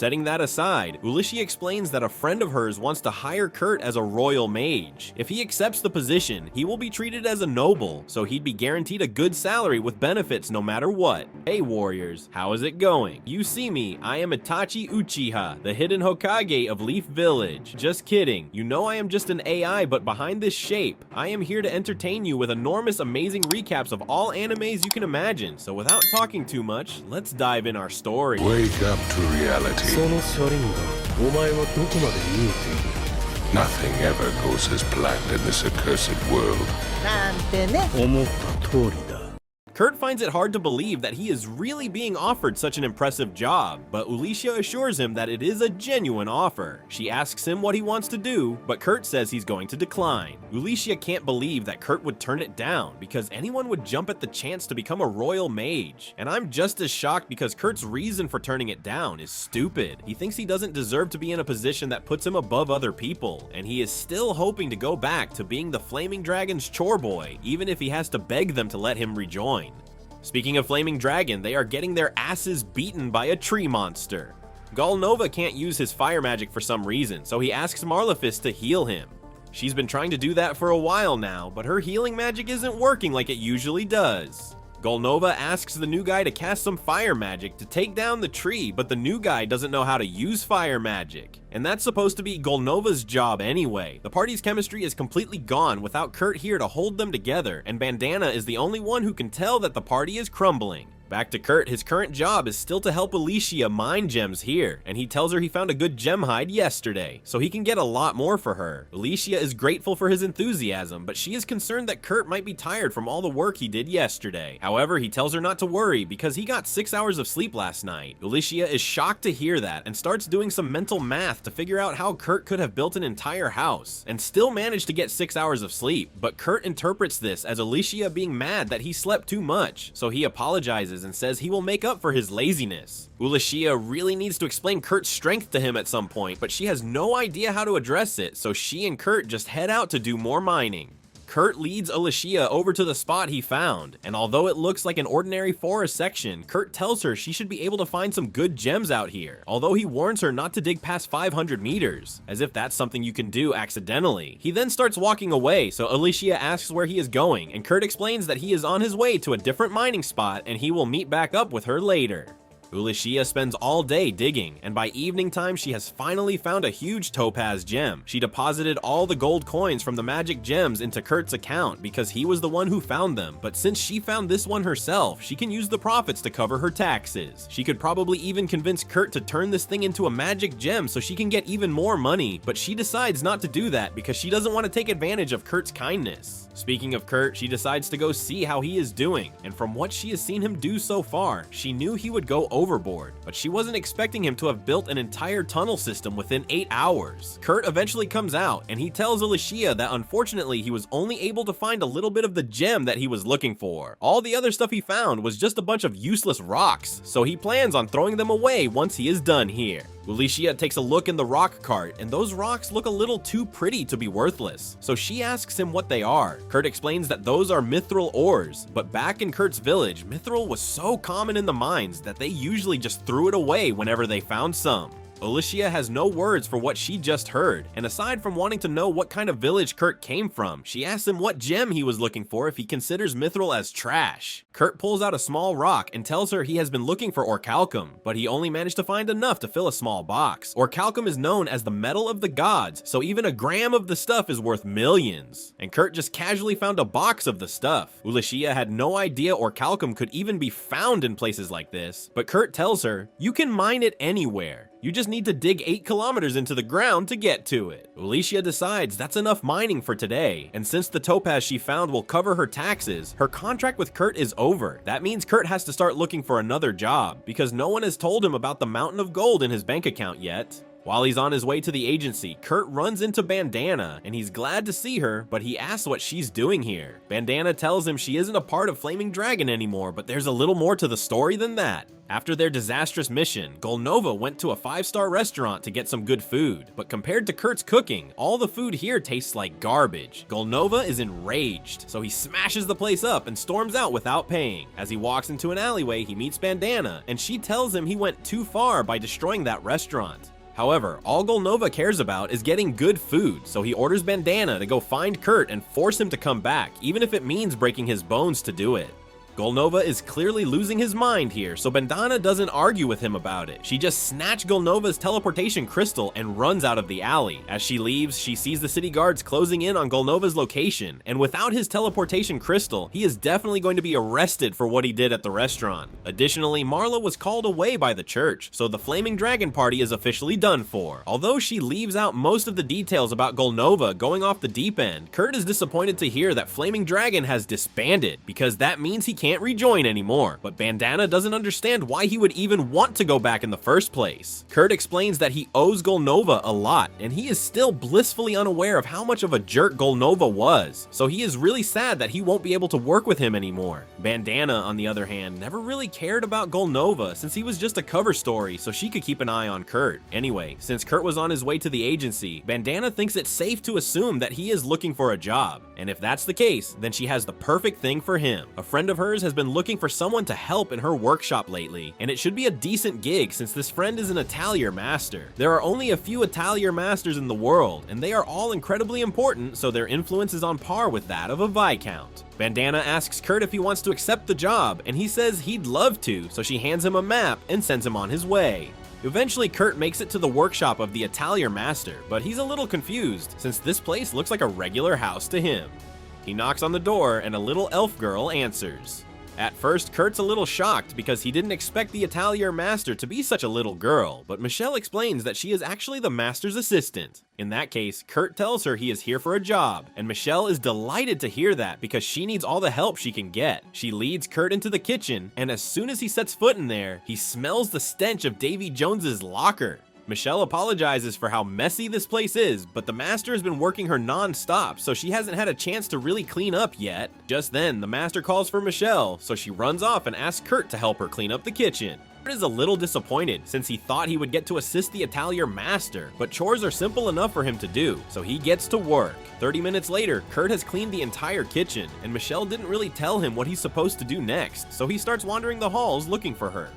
Setting that aside, Uchiha explains that a friend of hers wants to hire Kurt as a royal mage. If he accepts the position, he will be treated as a noble, so he'd be guaranteed a good salary with benefits no matter what. Hey warriors, how is it going? You see me, I am Itachi Uchiha, the hidden Hokage of Leaf Village. Just kidding, you know I am just an AI, but behind this shape, I am here to entertain you with enormous amazing recaps of all animes you can imagine. So without talking too much, let's dive in our story. Wake up to reality. Nothing ever goes as planned in this accursed world. Kurt finds it hard to believe that he is really being offered such an impressive job, but Uchiha assures him that it is a genuine offer. She asks him what he wants to do, but Kurt says he's going to decline. Uchiha can't believe that Kurt would turn it down, because anyone would jump at the chance to become a royal mage. And I'm just as shocked because Kurt's reason for turning it down is stupid. He thinks he doesn't deserve to be in a position that puts him above other people, and he is still hoping to go back to being the Flaming Dragon's chore boy, even if he has to beg them to let him rejoin. Speaking of Flaming Dragon, they are getting their asses beaten by a tree monster. Galnova can't use his fire magic for some reason, so he asks Marlefist to heal him. She's been trying to do that for a while now, but her healing magic isn't working like it usually does. Galnova asks the new guy to cast some fire magic to take down the tree, but the new guy doesn't know how to use fire magic. And that's supposed to be Galnova's job anyway. The party's chemistry is completely gone without Kurt here to hold them together, and Bandana is the only one who can tell that the party is crumbling. Back to Kurt, his current job is still to help Uchiha mine gems here, and he tells her he found a good gem hide yesterday, so he can get a lot more for her. Uchiha is grateful for his enthusiasm, but she is concerned that Kurt might be tired from all the work he did yesterday. However, he tells her not to worry because he got 6 hours of sleep last night. Uchiha is shocked to hear that and starts doing some mental math to figure out how Kurt could have built an entire house and still managed to get 6 hours of sleep, but Kurt interprets this as Uchiha being mad that he slept too much, so he apologizes and says he will make up for his laziness. Uchiha really needs to explain Kurt's strength to him at some point, but she has no idea how to address it, so she and Kurt just head out to do more mining. Kurt leads Uchiha over to the spot he found, and although it looks like an ordinary forest section, Kurt tells her she should be able to find some good gems out here, although he warns her not to dig past 500 meters, as if that's something you can do accidentally. He then starts walking away, so Uchiha asks where he is going, and Kurt explains that he is on his way to a different mining spot and he will meet back up with her later. Uchiha spends all day digging, and by evening time she has finally found a huge topaz gem. She deposited all the gold coins from the magic gems into Kurt's account because he was the one who found them, but since she found this one herself, she can use the profits to cover her taxes. She could probably even convince Kurt to turn this thing into a magic gem so she can get even more money, but she decides not to do that because she doesn't want to take advantage of Kurt's kindness. Speaking of Kurt, she decides to go see how he is doing, and from what she has seen him do so far, she knew he would go overboard, but she wasn't expecting him to have built an entire tunnel system within 8 hours. Kurt eventually comes out, and he tells Uchiha that unfortunately he was only able to find a little bit of the gem that he was looking for. All the other stuff he found was just a bunch of useless rocks, so he plans on throwing them away once he is done here. Uchiha takes a look in the rock cart, and those rocks look a little too pretty to be worthless, so she asks him what they are. Kurt explains that those are mithril ores, but back in Kurt's village, mithril was so common in the mines that they usually just threw it away whenever they found some. Uchiha has no words for what she just heard, and aside from wanting to know what kind of village Kurt came from, she asks him what gem he was looking for if he considers mithril as trash. Kurt pulls out a small rock and tells her he has been looking for orichalcum, but he only managed to find enough to fill a small box. Orichalcum is known as the metal of the gods, so even a gram of the stuff is worth millions. And Kurt just casually found a box of the stuff. Uchiha had no idea orichalcum could even be found in places like this, but Kurt tells her, "You can mine it anywhere. You just need to dig 8 kilometers into the ground to get to it." Uchiha decides that's enough mining for today, and since the topaz she found will cover her taxes, her contract with Kurt is over. That means Kurt has to start looking for another job, because no one has told him about the mountain of gold in his bank account yet. While he's on his way to the agency, Kurt runs into Bandana, and he's glad to see her, but he asks what she's doing here. Bandana tells him she isn't a part of Flaming Dragon anymore, but there's a little more to the story than that. After their disastrous mission, Golnova went to a 5-star restaurant to get some good food, but compared to Kurt's cooking, all the food here tastes like garbage. Golnova is enraged, so he smashes the place up and storms out without paying. As he walks into an alleyway, he meets Bandana, and she tells him he went too far by destroying that restaurant. However, all Golnova cares about is getting good food, so he orders Bandana to go find Kurt and force him to come back, even if it means breaking his bones to do it. Golnova is clearly losing his mind here, so Bandana doesn't argue with him about it. She just snatched Golnova's teleportation crystal and runs out of the alley. As she leaves, she sees the city guards closing in on Golnova's location, and without his teleportation crystal, he is definitely going to be arrested for what he did at the restaurant. Additionally, Marla was called away by the church, so the Flaming Dragon party is officially done for. Although she leaves out most of the details about Golnova going off the deep end, Kurt is disappointed to hear that Flaming Dragon has disbanded, because that means he can't rejoin anymore, but Bandana doesn't understand why he would even want to go back in the first place. Kurt explains that he owes Golnova a lot, and he is still blissfully unaware of how much of a jerk Golnova was, so he is really sad that he won't be able to work with him anymore. Bandana, on the other hand, never really cared about Golnova since he was just a cover story, so she could keep an eye on Kurt. Anyway, since Kurt was on his way to the agency, Bandana thinks it's safe to assume that he is looking for a job, and if that's the case, then she has the perfect thing for him. A friend of hers has been looking for someone to help in her workshop lately, and it should be a decent gig since this friend is an atelier master. There are only a few atelier masters in the world, and they are all incredibly important, so their influence is on par with that of a viscount. Bandana asks Kurt if he wants to accept the job, and he says he'd love to, so she hands him a map and sends him on his way. Eventually, Kurt makes it to the workshop of the atelier master, but he's a little confused since this place looks like a regular house to him. He knocks on the door and a little elf girl answers. At first, Kurt's a little shocked because he didn't expect the atelier master to be such a little girl, but Michelle explains that she is actually the master's assistant. In that case, Kurt tells her he is here for a job, and Michelle is delighted to hear that because she needs all the help she can get. She leads Kurt into the kitchen, and as soon as he sets foot in there, he smells the stench of Davy Jones's locker. Michelle apologizes for how messy this place is, but the master has been working her non-stop, so she hasn't had a chance to really clean up yet. Just then, the master calls for Michelle, so she runs off and asks Kurt to help her clean up the kitchen. Kurt is a little disappointed since he thought he would get to assist the atelier master, but chores are simple enough for him to do, so he gets to work. 30 minutes later, Kurt has cleaned the entire kitchen, and Michelle didn't really tell him what he's supposed to do next, so he starts wandering the halls looking for her.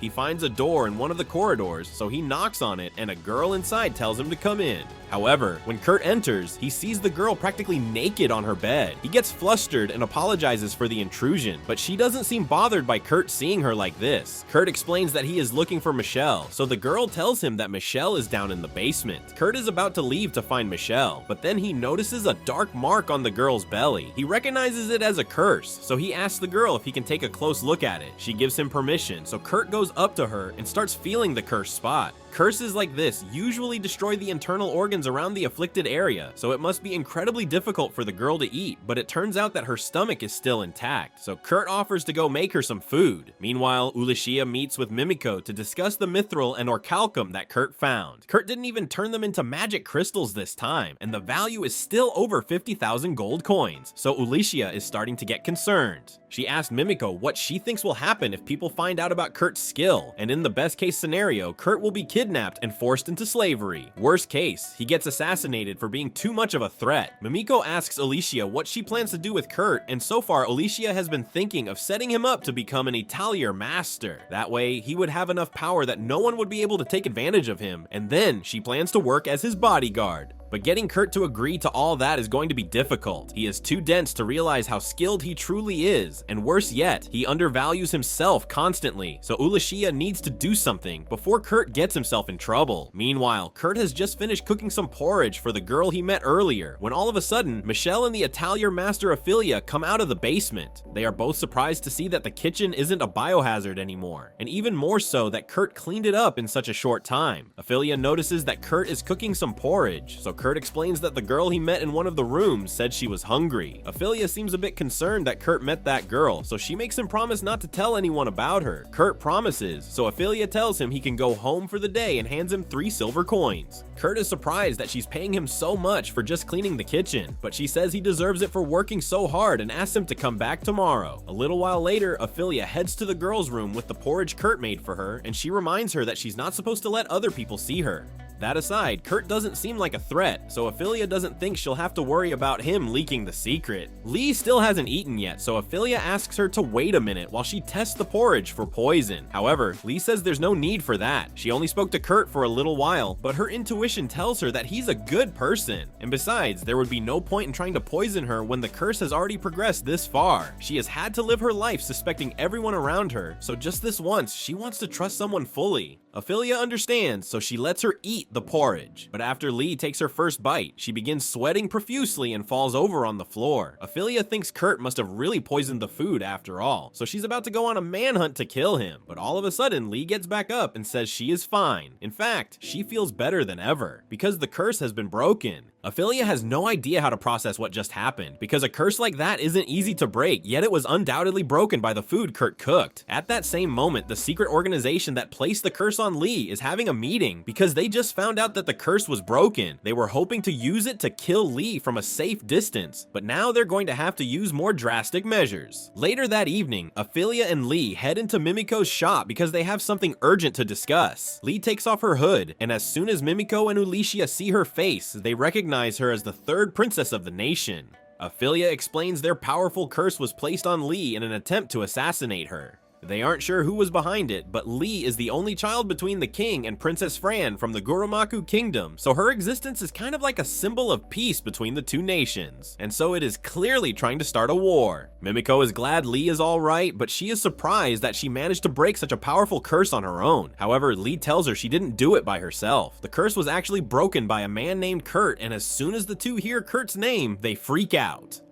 He finds a door in one of the corridors, so he knocks on it, and a girl inside tells him to come in. However, when Kurt enters, he sees the girl practically naked on her bed. He gets flustered and apologizes for the intrusion, but she doesn't seem bothered by Kurt seeing her like this. Kurt explains that he is looking for Michelle, so the girl tells him that Michelle is down in the basement. Kurt is about to leave to find Michelle, but then he notices a dark mark on the girl's belly. He recognizes it as a curse, so he asks the girl if he can take a close look at it. She gives him permission, so Kurt goes up to her and starts feeling the cursed spot. Curses like this usually destroy the internal organs around the afflicted area, so it must be incredibly difficult for the girl to eat, but it turns out that her stomach is still intact, so Kurt offers to go make her some food. Meanwhile, Uchiha meets with Mimiko to discuss the mithril and orichalcum that Kurt found. Kurt didn't even turn them into magic crystals this time, and the value is still over 50,000 gold coins, so Uchiha is starting to get concerned. She asked Mimiko what she thinks will happen if people find out about Kurt's skill, and in the best case scenario, Kurt will be kidnapped and forced into slavery. Worst case, he gets assassinated for being too much of a threat. Mimiko asks Uchiha what she plans to do with Kurt, and so far Uchiha has been thinking of setting him up to become an atelier master. That way, he would have enough power that no one would be able to take advantage of him, and then she plans to work as his bodyguard. But getting Kurt to agree to all that is going to be difficult. He is too dense to realize how skilled he truly is, and worse yet, he undervalues himself constantly, so Uchiha needs to do something before Kurt gets himself in trouble. Meanwhile, Kurt has just finished cooking some porridge for the girl he met earlier, when all of a sudden, Michelle and the atelier master Ophelia come out of the basement. They are both surprised to see that the kitchen isn't a biohazard anymore, and even more so that Kurt cleaned it up in such a short time. Ophelia notices that Kurt is cooking some porridge, so Kurt explains that the girl he met in one of the rooms said she was hungry. Ophelia seems a bit concerned that Kurt met that girl, so she makes him promise not to tell anyone about her. Kurt promises, so Ophelia tells him he can go home for the day and hands him 3 silver coins. Kurt is surprised that she's paying him so much for just cleaning the kitchen, but she says he deserves it for working so hard and asks him to come back tomorrow. A little while later, Ophelia heads to the girl's room with the porridge Kurt made for her, and she reminds her that she's not supposed to let other people see her. That aside, Kurt doesn't seem like a threat, so Ophelia doesn't think she'll have to worry about him leaking the secret. Lee still hasn't eaten yet, so Ophelia asks her to wait a minute while she tests the porridge for poison. However, Lee says there's no need for that. She only spoke to Kurt for a little while, but her intuition tells her that he's a good person. And besides, there would be no point in trying to poison her when the curse has already progressed this far. She has had to live her life suspecting everyone around her, so just this once, she wants to trust someone fully. Ophelia understands, so she lets her eat the porridge. But after Lee takes her first bite, she begins sweating profusely and falls over on the floor. Ophelia thinks Kurt must have really poisoned the food after all, so she's about to go on a manhunt to kill him. But all of a sudden, Lee gets back up and says she is fine. In fact, she feels better than ever, because the curse has been broken. Ophelia has no idea how to process what just happened, because a curse like that isn't easy to break, yet it was undoubtedly broken by the food Kurt cooked. At that same moment, the secret organization that placed the curse on Lee is having a meeting, because they just found out that the curse was broken. They were hoping to use it to kill Lee from a safe distance, but now they're going to have to use more drastic measures. Later that evening, Ophelia and Lee head into Mimiko's shop because they have something urgent to discuss. Lee takes off her hood, and as soon as Mimiko and Uchiha see her face, they recognize her as the 3rd princess of the nation. Ophelia explains their powerful curse was placed on Lee in an attempt to assassinate her. They aren't sure who was behind it, but Lee is the only child between the king and Princess Fran from the Gurumaku kingdom, so her existence is kind of like a symbol of peace between the two nations, and so it is clearly trying to start a war. Mimiko is glad Lee is alright, but she is surprised that she managed to break such a powerful curse on her own. However, Lee tells her she didn't do it by herself. The curse was actually broken by a man named Kurt, and as soon as the two hear Kurt's name, they freak out.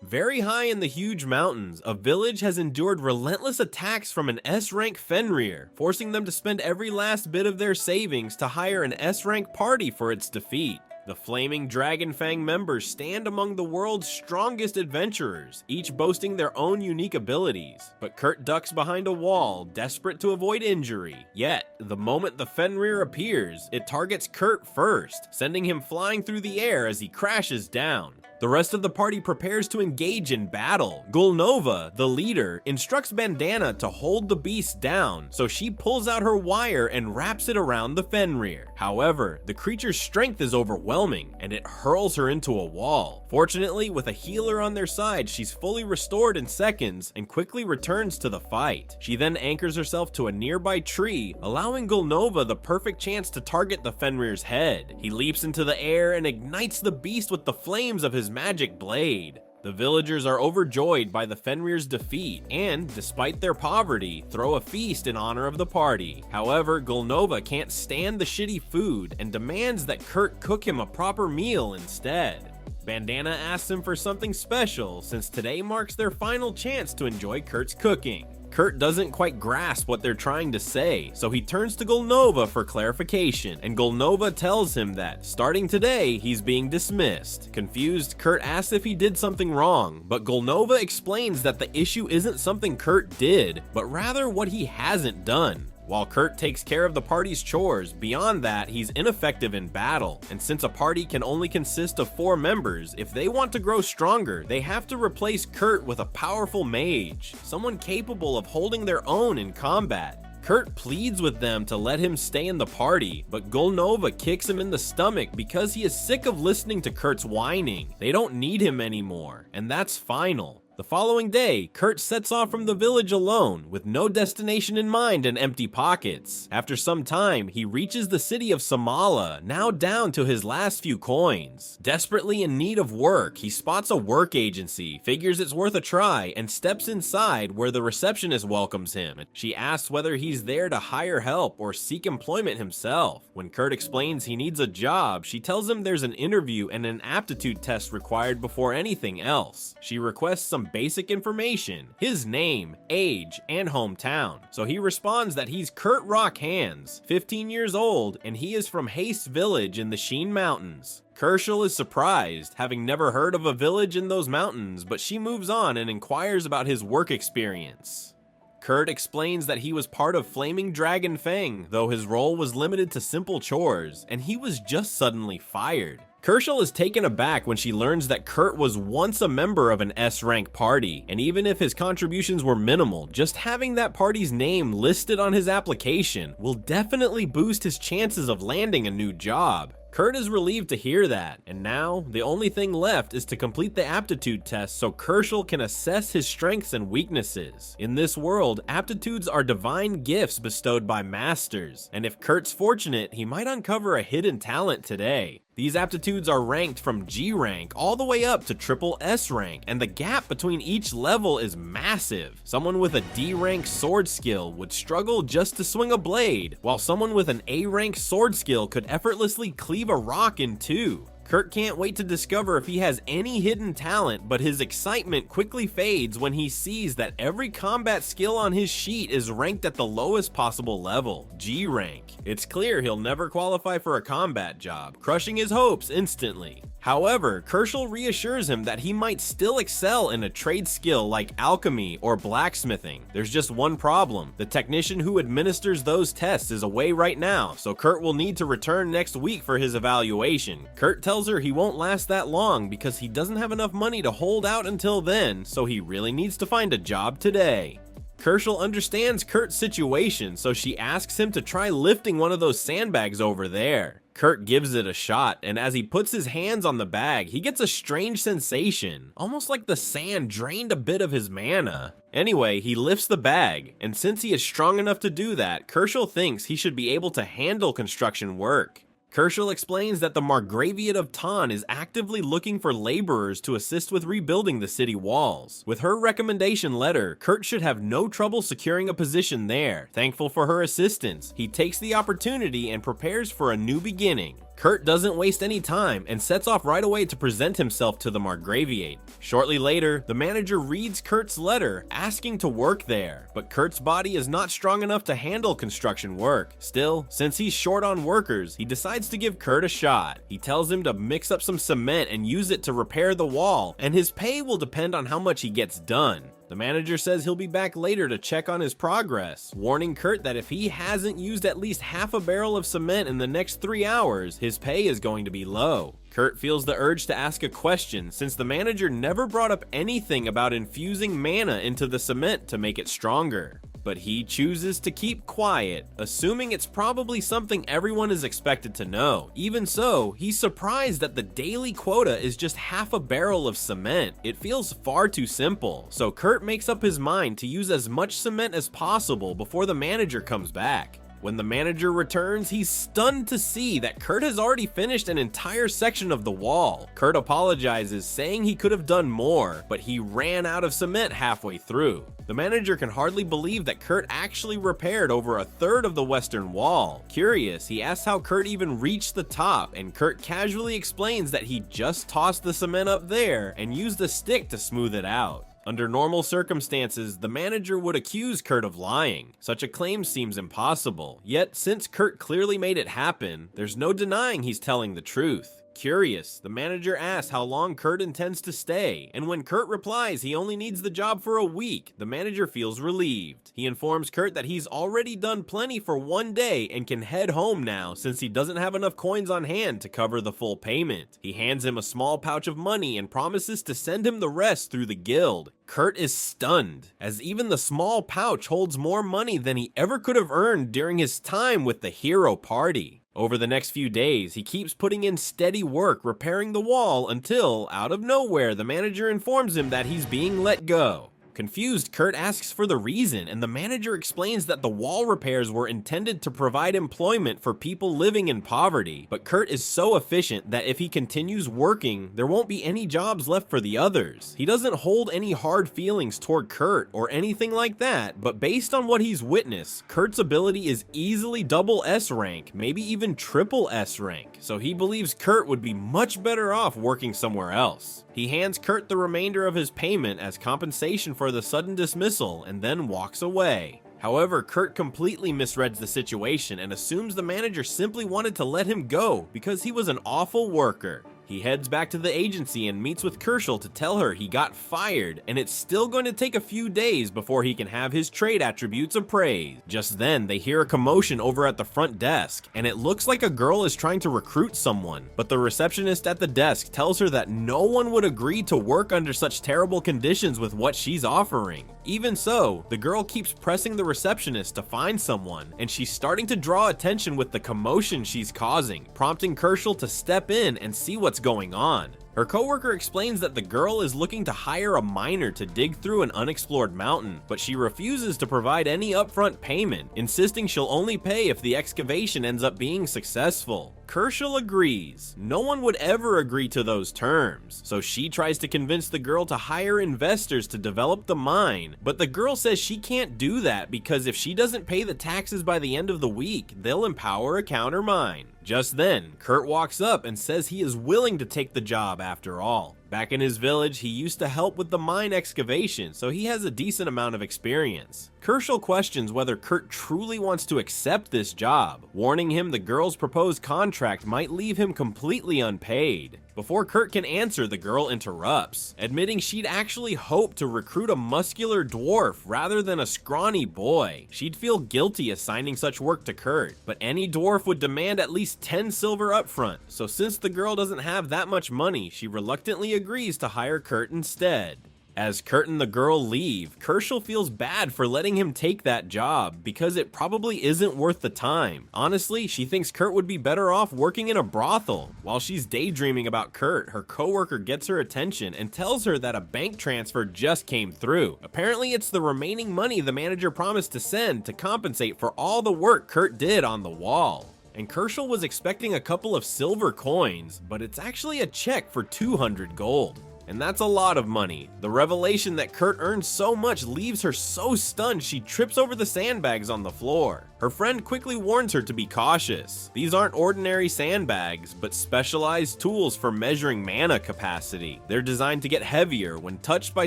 Very high in the huge mountains, a village has endured relentless attacks from an S-rank Fenrir, forcing them to spend every last bit of their savings to hire an S-rank party for its defeat. The Flaming Dragon Fang members stand among the world's strongest adventurers, each boasting their own unique abilities. But Kurt ducks behind a wall, desperate to avoid injury. Yet, the moment the Fenrir appears, it targets Kurt first, sending him flying through the air as he crashes down. The rest of the party prepares to engage in battle. Gulnova, the leader, instructs Bandana to hold the beast down, so she pulls out her wire and wraps it around the Fenrir. However, the creature's strength is overwhelming, and it hurls her into a wall. Fortunately, with a healer on their side, she's fully restored in seconds and quickly returns to the fight. She then anchors herself to a nearby tree, allowing Gulnova the perfect chance to target the Fenrir's head. He leaps into the air and ignites the beast with the flames of his magic blade. The villagers are overjoyed by the Fenrir's defeat and, despite their poverty, throw a feast in honor of the party. However, Gulnova can't stand the shitty food and demands that Kurt cook him a proper meal instead. Bandana asks him for something special since today marks their final chance to enjoy Kurt's cooking. Kurt doesn't quite grasp what they're trying to say, so he turns to Gulnova for clarification, and Gulnova tells him that, starting today, he's being dismissed. Confused, Kurt asks if he did something wrong, but Gulnova explains that the issue isn't something Kurt did, but rather what he hasn't done. While Kurt takes care of the party's chores, beyond that, he's ineffective in battle. And since a party can only consist of 4 members, if they want to grow stronger, they have to replace Kurt with a powerful mage, someone capable of holding their own in combat. Kurt pleads with them to let him stay in the party, but Gulnova kicks him in the stomach because he is sick of listening to Kurt's whining. They don't need him anymore, and that's final. The following day, Kurt sets off from the village alone, with no destination in mind and empty pockets. After some time, he reaches the city of Samala, now down to his last few coins. Desperately in need of work, he spots a work agency, figures it's worth a try, and steps inside where the receptionist welcomes him. She asks whether he's there to hire help or seek employment himself. When Kurt explains he needs a job, she tells him there's an interview and an aptitude test required before anything else. She requests some some basic information, his name, age, and hometown. So he responds that he's Kurt Rock Hands, 15 years old, and he is from Haste Village in the Sheen Mountains. Kershal is surprised, having never heard of a village in those mountains, but she moves on and inquires about his work experience. Kurt explains that he was part of Flaming Dragon Fang, though his role was limited to simple chores, and he was just suddenly fired. Kershal is taken aback when she learns that Kurt was once a member of an S-rank party, and even if his contributions were minimal, just having that party's name listed on his application will definitely boost his chances of landing a new job. Kurt is relieved to hear that, and now the only thing left is to complete the aptitude test so Kershal can assess his strengths and weaknesses. In this world, aptitudes are divine gifts bestowed by masters, and if Kurt's fortunate, he might uncover a hidden talent today. These aptitudes are ranked from G rank all the way up to triple S rank, and the gap between each level is massive. Someone with a D rank sword skill would struggle just to swing a blade, while someone with an A rank sword skill could effortlessly cleave a rock in two. Kurt can't wait to discover if he has any hidden talent, but his excitement quickly fades when he sees that every combat skill on his sheet is ranked at the lowest possible level, G rank. It's clear he'll never qualify for a combat job, crushing his hopes instantly. However, Kershal reassures him that he might still excel in a trade skill like alchemy or blacksmithing. There's just one problem. The technician who administers those tests is away right now, so Kurt will need to return next week for his evaluation. Kurt tells her he won't last that long because he doesn't have enough money to hold out until then, so he really needs to find a job today. Kershal understands Kurt's situation, so she asks him to try lifting one of those sandbags over there. Kurt gives it a shot, and as he puts his hands on the bag, he gets a strange sensation, almost like the sand drained a bit of his mana. Anyway, he lifts the bag, and since he is strong enough to do that, Kershal thinks he should be able to handle construction work. Kershal explains that the Margraviate of Tan is actively looking for laborers to assist with rebuilding the city walls. With her recommendation letter, Kurt should have no trouble securing a position there. Thankful for her assistance, he takes the opportunity and prepares for a new beginning. Kurt doesn't waste any time and sets off right away to present himself to the Margraviate. Shortly later, the manager reads Kurt's letter asking to work there, but Kurt's body is not strong enough to handle construction work. Still, since he's short on workers, he decides to give Kurt a shot. He tells him to mix up some cement and use it to repair the wall, and his pay will depend on how much he gets done. The manager says he'll be back later to check on his progress, warning Kurt that if he hasn't used at least half a barrel of cement in the next 3 hours, his pay is going to be low. Kurt feels the urge to ask a question since the manager never brought up anything about infusing mana into the cement to make it stronger. But he chooses to keep quiet, assuming it's probably something everyone is expected to know. Even so, he's surprised that the daily quota is just half a barrel of cement. It feels far too simple, so Kurt makes up his mind to use as much cement as possible before the manager comes back. When the manager returns, he's stunned to see that Kurt has already finished an entire section of the wall. Kurt apologizes, saying he could have done more, but he ran out of cement halfway through. The manager can hardly believe that Kurt actually repaired over a third of the western wall. Curious, he asks how Kurt even reached the top, and Kurt casually explains that he just tossed the cement up there and used a stick to smooth it out. Under normal circumstances, the manager would accuse Kurt of lying. Such a claim seems impossible, yet since Kurt clearly made it happen, there's no denying he's telling the truth. Curious, the manager asks how long Kurt intends to stay, and when Kurt replies he only needs the job for a week, the manager feels relieved. He informs Kurt that he's already done plenty for 1 day and can head home now since he doesn't have enough coins on hand to cover the full payment. He hands him a small pouch of money and promises to send him the rest through the guild. Kurt is stunned, as even the small pouch holds more money than he ever could have earned during his time with the hero party. Over the next few days, he keeps putting in steady work repairing the wall until, out of nowhere, the manager informs him that he's being let go. Confused, Kurt asks for the reason, and the manager explains that the wall repairs were intended to provide employment for people living in poverty, but Kurt is so efficient that if he continues working, there won't be any jobs left for the others. He doesn't hold any hard feelings toward Kurt or anything like that, but based on what he's witnessed, Kurt's ability is easily double S rank, maybe even triple S rank, so he believes Kurt would be much better off working somewhere else. He hands Kurt the remainder of his payment as compensation for the sudden dismissal and then walks away. However, Kurt completely misreads the situation and assumes the manager simply wanted to let him go because he was an awful worker. He heads back to the agency and meets with Kerschel to tell her he got fired, and it's still going to take a few days before he can have his trade attributes appraised. Just then, they hear a commotion over at the front desk, and it looks like a girl is trying to recruit someone, but the receptionist at the desk tells her that no one would agree to work under such terrible conditions with what she's offering. Even so, the girl keeps pressing the receptionist to find someone, and she's starting to draw attention with the commotion she's causing, prompting Kerschel to step in and see what's going on. Her coworker explains that the girl is looking to hire a miner to dig through an unexplored mountain, but she refuses to provide any upfront payment, insisting she'll only pay if the excavation ends up being successful. Kerschel agrees. No one would ever agree to those terms, so she tries to convince the girl to hire investors to develop the mine, but the girl says she can't do that because if she doesn't pay the taxes by the end of the week, they'll empower a counter mine. Just then, Kurt walks up and says he is willing to take the job after all. Back in his village, he used to help with the mine excavation, so he has a decent amount of experience. Kerschel questions whether Kurt truly wants to accept this job, warning him the girl's proposed contract might leave him completely unpaid. Before Kurt can answer, the girl interrupts, admitting she'd actually hoped to recruit a muscular dwarf rather than a scrawny boy. She'd feel guilty assigning such work to Kurt, but any dwarf would demand at least 10 silver upfront, so since the girl doesn't have that much money, she reluctantly agrees to hire Kurt instead. As Kurt and the girl leave, Kerschel feels bad for letting him take that job because it probably isn't worth the time. Honestly, she thinks Kurt would be better off working in a brothel. While she's daydreaming about Kurt, her coworker gets her attention and tells her that a bank transfer just came through. Apparently, it's the remaining money the manager promised to send to compensate for all the work Kurt did on the wall. And Kerschel was expecting a couple of silver coins, but it's actually a check for 200 gold. And that's a lot of money. The revelation that Kurt earns so much leaves her so stunned she trips over the sandbags on the floor. Her friend quickly warns her to be cautious. These aren't ordinary sandbags, but specialized tools for measuring mana capacity. They're designed to get heavier when touched by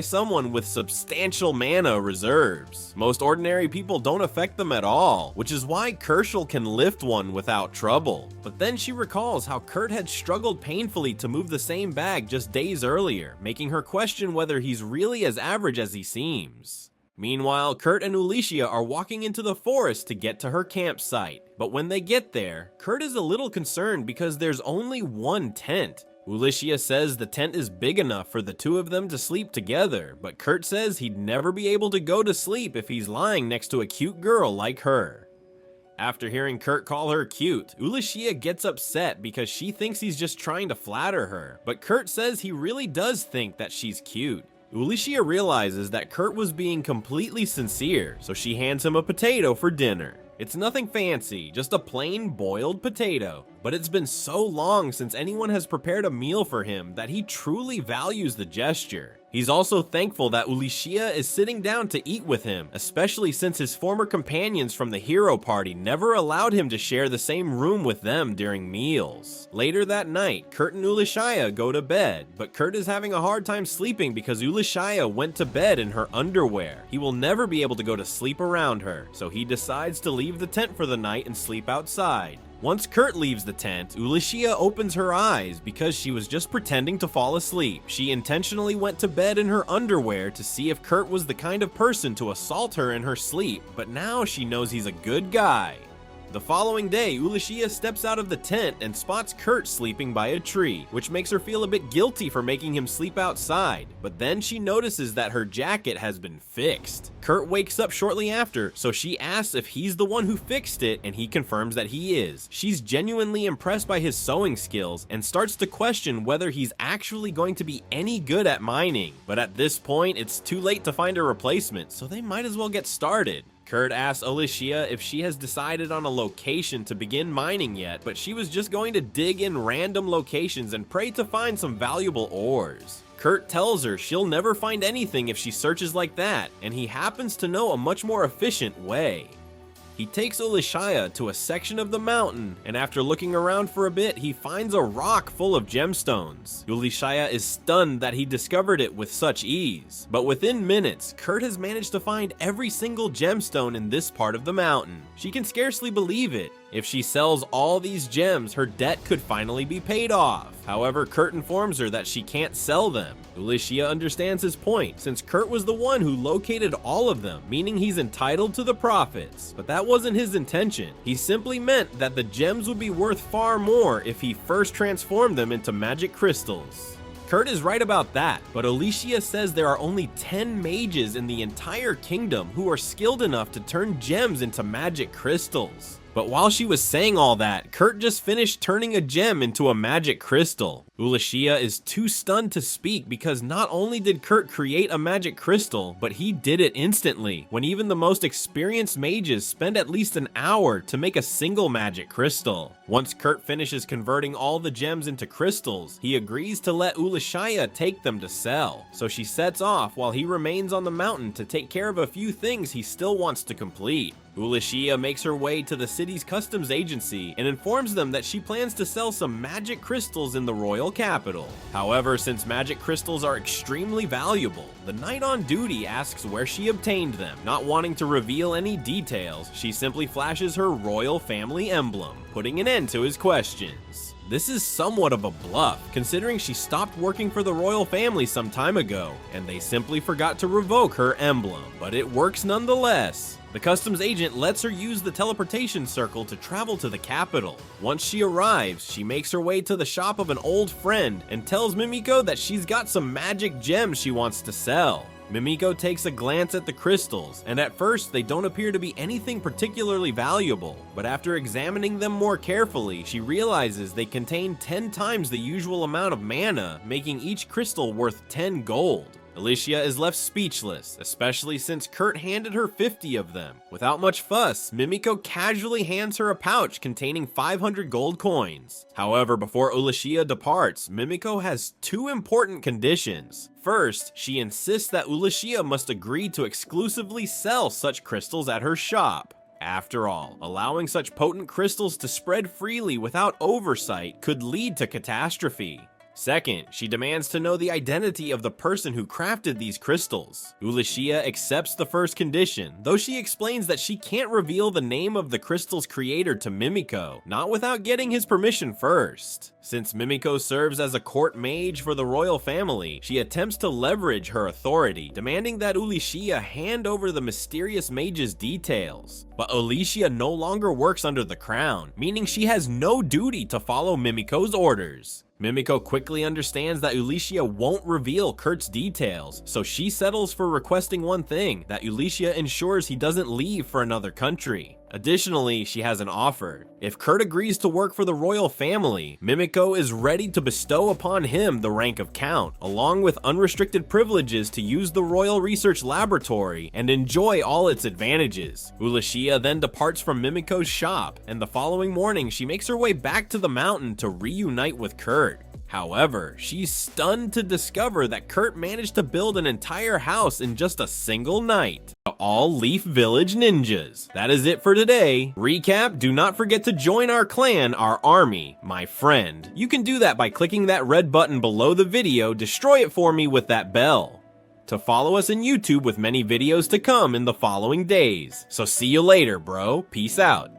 someone with substantial mana reserves. Most ordinary people don't affect them at all, which is why Kerschel can lift one without trouble. But then she recalls how Kurt had struggled painfully to move the same bag just days earlier, making her question whether he's really as average as he seems. Meanwhile, Kurt and Uchiha are walking into the forest to get to her campsite, but when they get there, Kurt is a little concerned because there's only one tent. Uchiha says the tent is big enough for the two of them to sleep together, but Kurt says he'd never be able to go to sleep if he's lying next to a cute girl like her. After hearing Kurt call her cute, Uchiha gets upset because she thinks he's just trying to flatter her, but Kurt says he really does think that she's cute. Uchiha realizes that Kurt was being completely sincere, so she hands him a potato for dinner. It's nothing fancy, just a plain boiled potato, but it's been so long since anyone has prepared a meal for him that he truly values the gesture. He's also thankful that Uchiha is sitting down to eat with him, especially since his former companions from the hero party never allowed him to share the same room with them during meals. Later that night, Kurt and Uchiha go to bed, but Kurt is having a hard time sleeping because Uchiha went to bed in her underwear. He will never be able to go to sleep around her, so he decides to leave the tent for the night and sleep outside. Once Kurt leaves the tent, Uchiha opens her eyes because she was just pretending to fall asleep. She intentionally went to bed in her underwear to see if Kurt was the kind of person to assault her in her sleep, but now she knows he's a good guy. The following day, Uchiha steps out of the tent and spots Kurt sleeping by a tree, which makes her feel a bit guilty for making him sleep outside, but then she notices that her jacket has been fixed. Kurt wakes up shortly after, so she asks if he's the one who fixed it, and he confirms that he is. She's genuinely impressed by his sewing skills and starts to question whether he's actually going to be any good at mining, but at this point it's too late to find a replacement, so they might as well get started. Kurt asks Uchiha if she has decided on a location to begin mining yet, but she was just going to dig in random locations and pray to find some valuable ores. Kurt tells her she'll never find anything if she searches like that, and he happens to know a much more efficient way. He takes Uchiha to a section of the mountain, and after looking around for a bit, he finds a rock full of gemstones. Uchiha is stunned that he discovered it with such ease, but within minutes, Kurt has managed to find every single gemstone in this part of the mountain. She can scarcely believe it. If she sells all these gems, her debt could finally be paid off. However, Kurt informs her that she can't sell them. Uchiha understands his point, since Kurt was the one who located all of them, meaning he's entitled to the profits. But that wasn't his intention. He simply meant that the gems would be worth far more if he first transformed them into magic crystals. Kurt is right about that, but Uchiha says there are only 10 mages in the entire kingdom who are skilled enough to turn gems into magic crystals. But while she was saying all that, Kurt just finished turning a gem into a magic crystal. Uchiha is too stunned to speak because not only did Kurt create a magic crystal, but he did it instantly, when even the most experienced mages spend at least an hour to make a single magic crystal. Once Kurt finishes converting all the gems into crystals, he agrees to let Uchiha take them to sell. So she sets off while he remains on the mountain to take care of a few things he still wants to complete. Uchiha makes her way to the city's customs agency and informs them that she plans to sell some magic crystals in the royal capital. However, since magic crystals are extremely valuable, the knight on duty asks where she obtained them. Not wanting to reveal any details, she simply flashes her royal family emblem, putting an end to his questions. This is somewhat of a bluff, considering she stopped working for the royal family some time ago, and they simply forgot to revoke her emblem, but it works nonetheless. The customs agent lets her use the teleportation circle to travel to the capital. Once she arrives, she makes her way to the shop of an old friend and tells Mimiko that she's got some magic gems she wants to sell. Mimiko takes a glance at the crystals, and at first they don't appear to be anything particularly valuable, but after examining them more carefully, she realizes they contain 10 times the usual amount of mana, making each crystal worth 10 gold. Uchiha is left speechless, especially since Kurt handed her 50 of them. Without much fuss, Mimiko casually hands her a pouch containing 500 gold coins. However, before Uchiha departs, Mimiko has two important conditions. First, she insists that Uchiha must agree to exclusively sell such crystals at her shop. After all, allowing such potent crystals to spread freely without oversight could lead to catastrophe. Second, she demands to know the identity of the person who crafted these crystals. Uchiha accepts the first condition, though she explains that she can't reveal the name of the crystal's creator to Mimiko, not without getting his permission first. Since Mimiko serves as a court mage for the royal family, she attempts to leverage her authority, demanding that Uchiha hand over the mysterious mage's details. But Uchiha no longer works under the crown, meaning she has no duty to follow Mimiko's orders. Mimiko quickly understands that Uchiha won't reveal Kurt's details, so she settles for requesting one thing, that Uchiha ensures he doesn't leave for another country. Additionally, she has an offer. If Kurt agrees to work for the royal family, Mimiko is ready to bestow upon him the rank of Count, along with unrestricted privileges to use the Royal Research Laboratory and enjoy all its advantages. Uchiha then departs from Mimiko's shop, and the following morning she makes her way back to the mountain to reunite with Kurt. However, she's stunned to discover that Kurt managed to build an entire house in just a single night. All Leaf Village ninjas. That is it for today. Recap, do not forget to join our clan, our army, my friend. You can do that by clicking that red button below the video, destroy it for me with that bell. To follow us on YouTube with many videos to come in the following days. So see you later, bro. Peace out.